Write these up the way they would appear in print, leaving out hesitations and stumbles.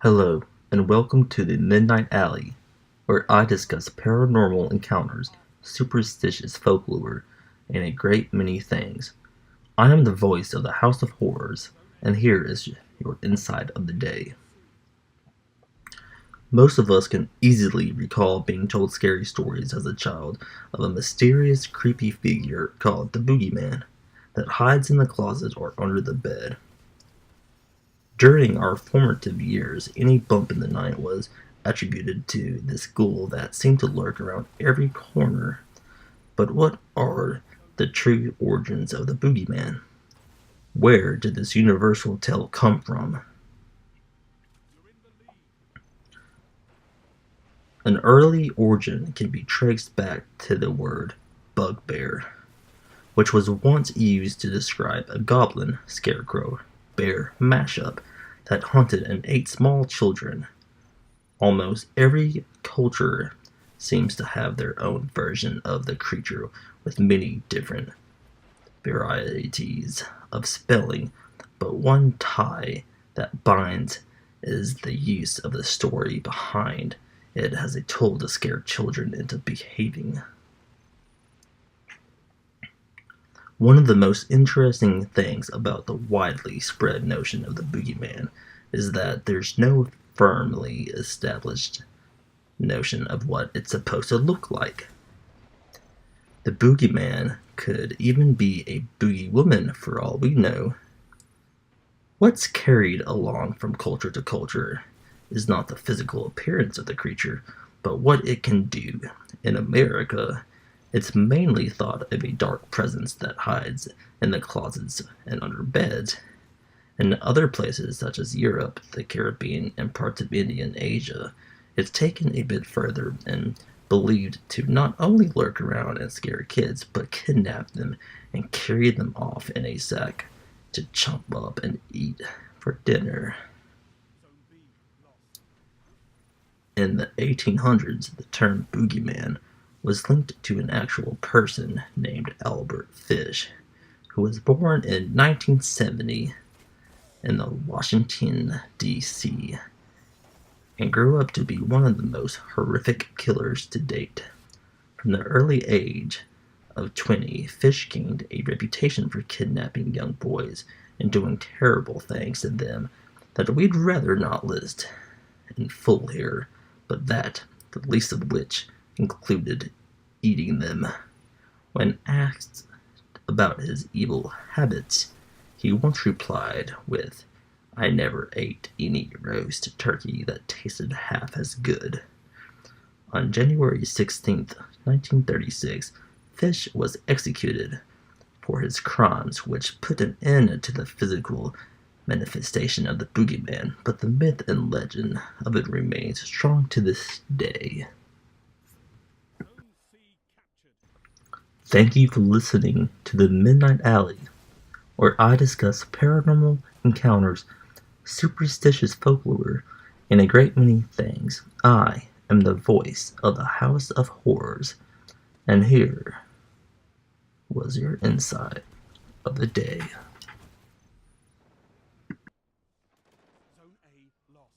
Hello, and welcome to the Midnight Alley, where I discuss paranormal encounters, superstitious folklore, and a great many things. I am the voice of the House of Horrors, and here is your insight of the day. Most of us can easily recall being told scary stories as a child of a mysterious, creepy figure called the Bogeyman that hides in the closet or under the bed. During our formative years, any bump in the night was attributed to this ghoul that seemed to lurk around every corner. But what are the true origins of the boogeyman? Where did this universal tale come from? An early origin can be traced back to the word bugbear, which was once used to describe a goblin, scarecrow, bear mashup that hunted and ate small children. Almost every culture seems to have their own version of the creature with many different varieties of spelling, but one tie that binds is the use of the story behind it as a tool to scare children into behaving. One of the most interesting things about the widely spread notion of the boogeyman is that there's no firmly established notion of what it's supposed to look like. The boogeyman could even be a boogie woman for all we know. What's carried along from culture to culture is not the physical appearance of the creature, but what it can do. In America, it's mainly thought of a dark presence that hides in the closets and under beds. In other places, such as Europe, the Caribbean, and parts of India and Asia, it's taken a bit further and believed to not only lurk around and scare kids, but kidnap them and carry them off in a sack to chop up and eat for dinner. In the 1800s, the term boogeyman was linked to an actual person named Albert Fish, who was born in 1970 in the Washington, D.C., and grew up to be one of the most horrific killers to date. From the early age of 20, Fish gained a reputation for kidnapping young boys and doing terrible things to them that we'd rather not list in full here, but that, the least of which, included eating them. When asked about his evil habits, he once replied with, "I never ate any roast turkey that tasted half as good." On January 16, 1936, Fish was executed for his crimes, which put an end to the physical manifestation of the boogeyman, but the myth and legend of it remains strong to this day. Thank you for listening to the Midnight Alley, where I discuss paranormal encounters, superstitious folklore, and a great many things. I am the voice of the House of Horrors, and here was your insight of the day. Zone A lost.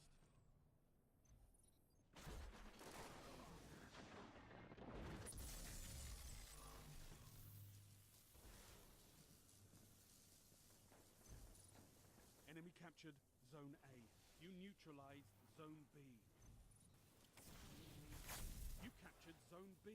Enemy captured Zone A. You neutralized Zone B. You captured Zone B.